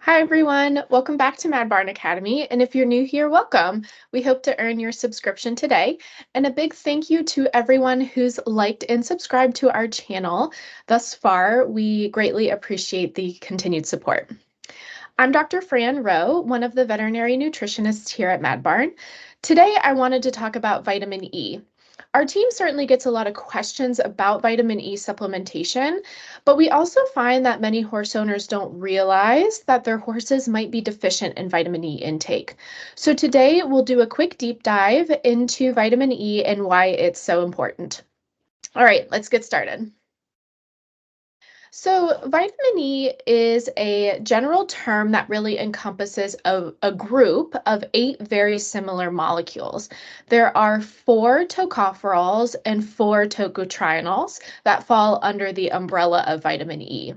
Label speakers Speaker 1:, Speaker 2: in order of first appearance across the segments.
Speaker 1: Hi, everyone. Welcome back to Mad Barn Academy. And if you're new here, welcome. We hope to earn your subscription today. And a big thank you to everyone who's liked and subscribed to our channel thus far. We greatly appreciate the continued support. I'm Dr. Fran Rowe, one of the veterinary nutritionists here at Mad Barn. Today, I wanted to talk about vitamin E. Our team certainly gets a lot of questions about vitamin E supplementation, but we also find that many horse owners don't realize that their horses might be deficient in vitamin E intake. So today we'll do a quick deep dive into vitamin E and why it's so important. All right, let's get started. So, vitamin E is a general term that really encompasses a group of 8 very similar molecules. There are 4 tocopherols and 4 tocotrienols that fall under the umbrella of vitamin E.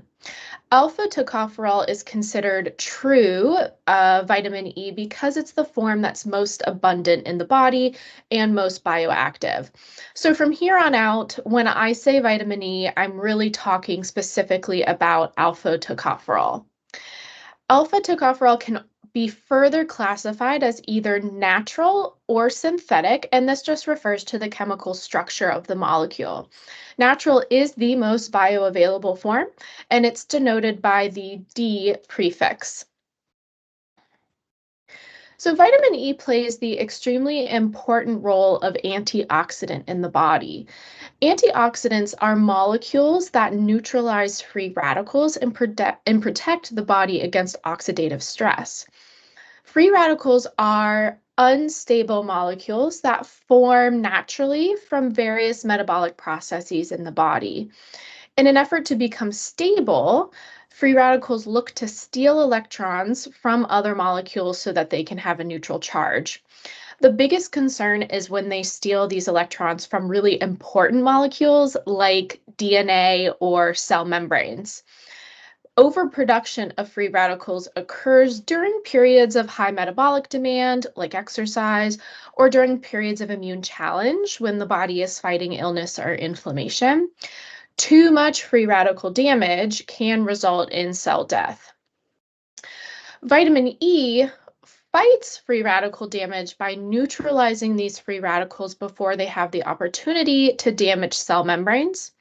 Speaker 1: Alpha-tocopherol is considered true vitamin E because it's the form that's most abundant in the body and most bioactive. So from here on out, when I say vitamin E, I'm really talking specifically about alpha-tocopherol. Alpha-tocopherol can be further classified as either natural or synthetic, and this just refers to the chemical structure of the molecule. Natural is the most bioavailable form, and it's denoted by the D prefix. So vitamin E plays the extremely important role of antioxidant in the body. Antioxidants are molecules that neutralize free radicals and protect the body against oxidative stress. Free radicals are unstable molecules that form naturally from various metabolic processes in the body. In an effort to become stable, free radicals look to steal electrons from other molecules so that they can have a neutral charge. The biggest concern is when they steal these electrons from really important molecules like DNA or cell membranes. Overproduction of free radicals occurs during periods of high metabolic demand, like exercise, or during periods of immune challenge when the body is fighting illness or inflammation. Too much free radical damage can result in cell death. Vitamin E fights free radical damage by neutralizing these free radicals before they have the opportunity to damage cell membranes.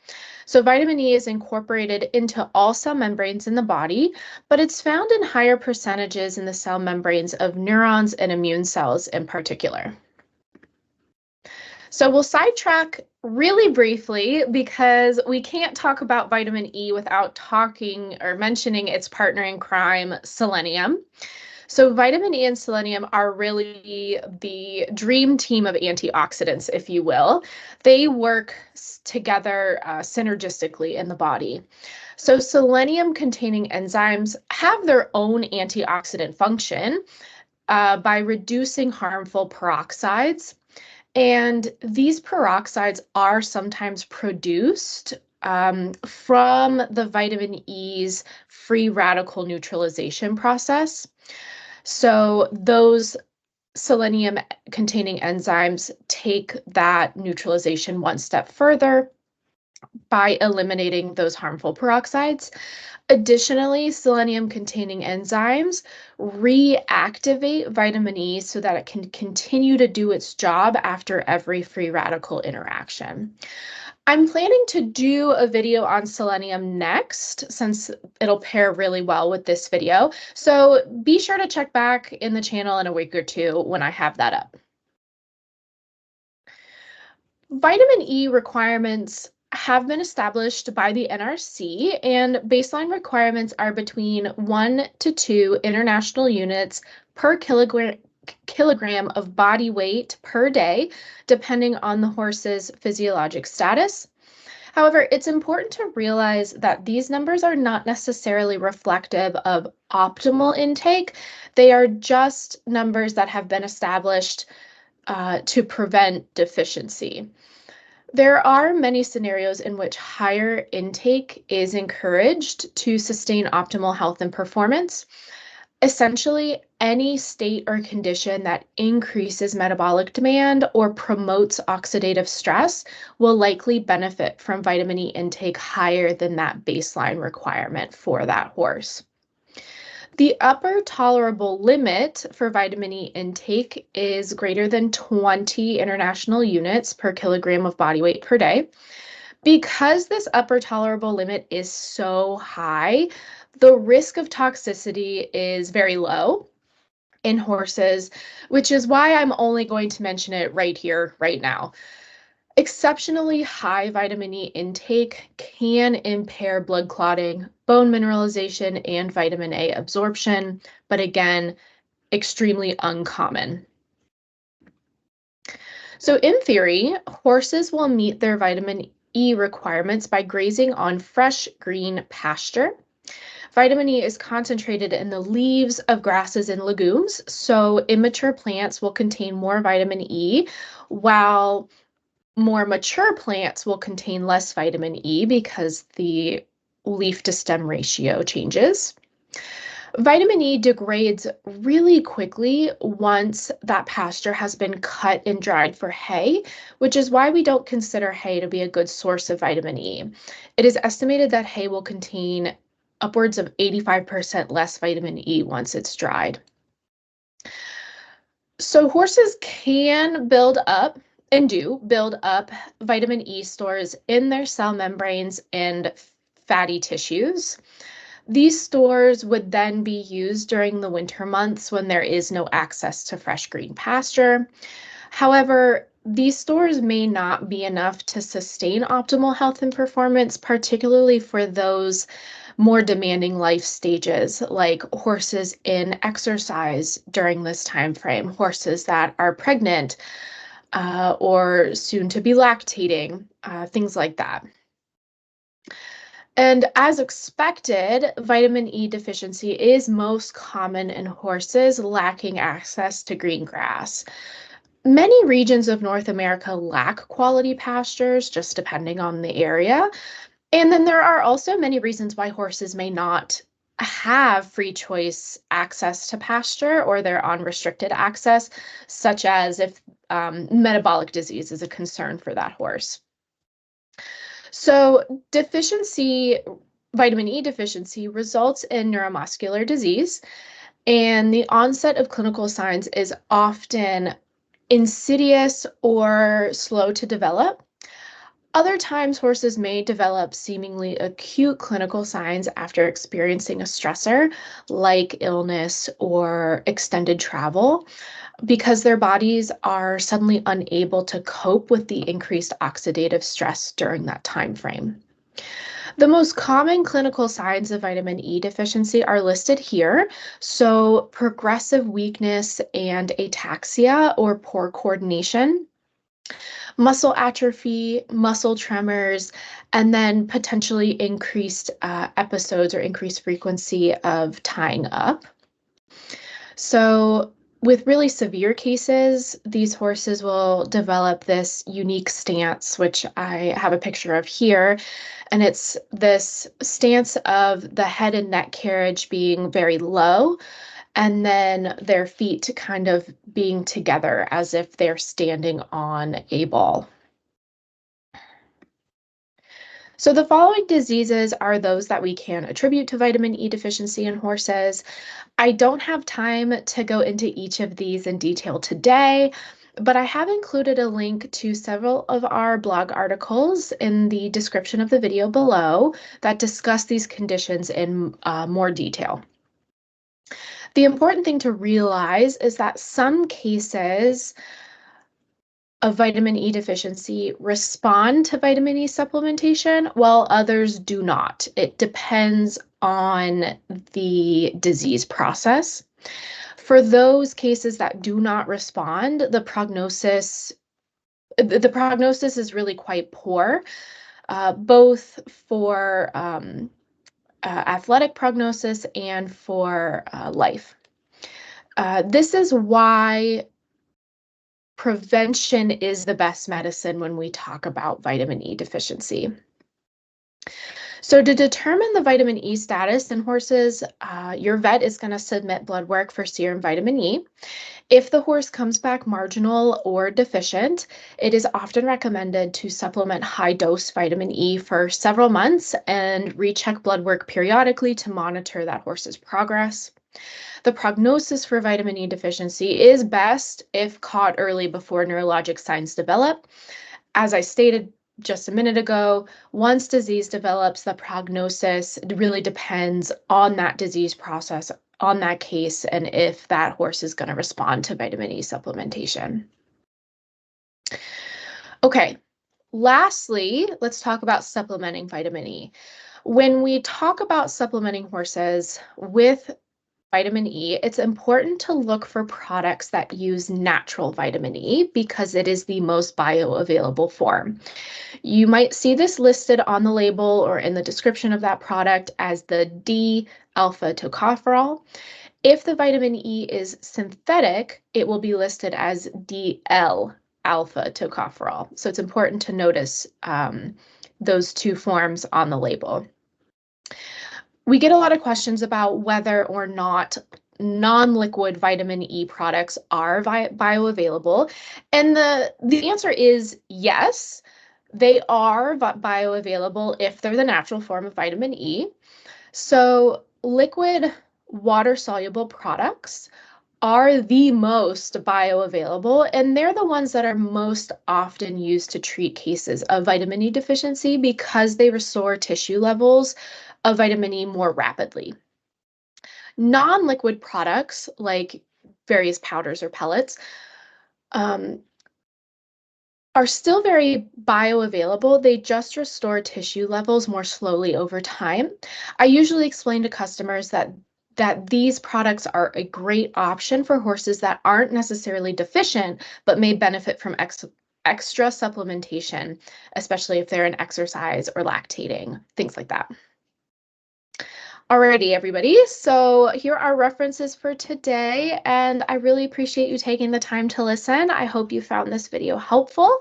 Speaker 1: So vitamin E is incorporated into all cell membranes in the body, but it's found in higher percentages in the cell membranes of neurons and immune cells in particular. So we'll sidetrack really briefly because we can't talk about vitamin E without talking or mentioning its partner in crime, selenium. So vitamin E and selenium are really the dream team of antioxidants, if you will. They work together synergistically in the body. So selenium-containing enzymes have their own antioxidant function by reducing harmful peroxides. And these peroxides are sometimes produced from the vitamin E's free radical neutralization process. So those selenium containing enzymes take that neutralization one step further by eliminating those harmful peroxides. Additionally, selenium containing enzymes reactivate vitamin E so that it can continue to do its job after every free radical interaction. I'm planning to do a video on selenium next, since it'll pair really well with this video. So be sure to check back in the channel in a week or two when I have that up. Vitamin E requirements have been established by the NRC, and baseline requirements are between 1 to 2 international units per kilogram of body weight per day, depending on the horse's physiologic status. However, it's important to realize that these numbers are not necessarily reflective of optimal intake. They are just numbers that have been established to prevent deficiency. There are many scenarios in which higher intake is encouraged to sustain optimal health and performance. Essentially, any state or condition that increases metabolic demand or promotes oxidative stress will likely benefit from vitamin E intake higher than that baseline requirement for that horse. The upper tolerable limit for vitamin E intake is greater than 20 international units per kilogram of body weight per day. Because this upper tolerable limit is so high, the risk of toxicity is very low in horses, which is why I'm only going to mention it right here, right now. Exceptionally high vitamin E intake can impair blood clotting, bone mineralization, and vitamin A absorption, but again, extremely uncommon. So in theory, horses will meet their vitamin E requirements by grazing on fresh green pasture. Vitamin E is concentrated in the leaves of grasses and legumes, so immature plants will contain more vitamin E, while more mature plants will contain less vitamin E because the leaf to stem ratio changes. Vitamin E degrades really quickly once that pasture has been cut and dried for hay, which is why we don't consider hay to be a good source of vitamin E. It is estimated that hay will contain upwards of 85% less vitamin E once it's dried. So horses can build up and do build up vitamin E stores in their cell membranes and fatty tissues. These stores would then be used during the winter months when there is no access to fresh green pasture. However, these stores may not be enough to sustain optimal health and performance, particularly for those more demanding life stages, like horses in exercise during this time frame, horses that are pregnant or soon to be lactating, things like that. And as expected, vitamin E deficiency is most common in horses lacking access to green grass. Many regions of North America lack quality pastures, just depending on the area. And then there are also many reasons why horses may not have free choice access to pasture, or they're on restricted access, such as if metabolic disease is a concern for that horse. So vitamin E deficiency results in neuromuscular disease, and the onset of clinical signs is often insidious or slow to develop. Other times, horses may develop seemingly acute clinical signs after experiencing a stressor like illness or extended travel because their bodies are suddenly unable to cope with the increased oxidative stress during that time frame. The most common clinical signs of vitamin E deficiency are listed here. So progressive weakness and ataxia or poor coordination, muscle atrophy, muscle tremors, and then potentially increased episodes or increased frequency of tying up. So with really severe cases, these horses will develop this unique stance, which I have a picture of here. And it's this stance of the head and neck carriage being very low, and then their feet kind of being together as if they're standing on a ball. So the following diseases are those that we can attribute to vitamin E deficiency in horses. I don't have time to go into each of these in detail today, but I have included a link to several of our blog articles in the description of the video below that discuss these conditions in more detail. The important thing to realize is that some cases of vitamin E deficiency respond to vitamin E supplementation, while others do not. It depends on the disease process. For those cases that do not respond, the prognosis is really quite poor, both for athletic prognosis and for life. This is why prevention is the best medicine when we talk about vitamin E deficiency. So to determine the vitamin E status in horses, your vet is going to submit blood work for serum vitamin E. If the horse comes back marginal or deficient, it is often recommended to supplement high-dose vitamin E for several months and recheck blood work periodically to monitor that horse's progress. The prognosis for vitamin E deficiency is best if caught early before neurologic signs develop. As I stated just a minute ago, once disease develops, the prognosis really depends on that disease process, on that case, and if that horse is going to respond to vitamin E supplementation. Okay, lastly, let's talk about supplementing vitamin E. When we talk about supplementing horses with vitamin E, it's important to look for products that use natural vitamin E because it is the most bioavailable form. You might see this listed on the label or in the description of that product as the D-alpha-tocopherol. If the vitamin E is synthetic, it will be listed as DL-alpha-tocopherol. So it's important to notice those two forms on the label. We get a lot of questions about whether or not non-liquid vitamin E products are bioavailable. And the answer is yes, they are bioavailable if they're the natural form of vitamin E. So liquid water-soluble products are the most bioavailable, and they're the ones that are most often used to treat cases of vitamin E deficiency because they restore tissue levels of vitamin E more rapidly. Non-liquid products like various powders or pellets are still very bioavailable. They just restore tissue levels more slowly over time. I usually explain to customers that these products are a great option for horses that aren't necessarily deficient, but may benefit from extra supplementation, especially if they're in exercise or lactating, things like that. Alrighty, everybody. So here are references for today, and I really appreciate you taking the time to listen. I hope you found this video helpful.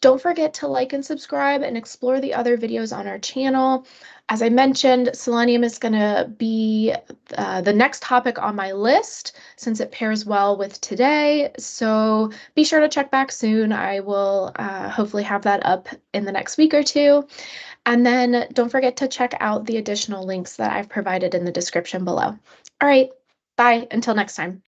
Speaker 1: Don't forget to like and subscribe and explore the other videos on our channel. As I mentioned, selenium is going to be the next topic on my list since it pairs well with today. So be sure to check back soon. I will hopefully have that up in the next week or two. And then don't forget to check out the additional links that I've provided in the description below. All right, bye until next time.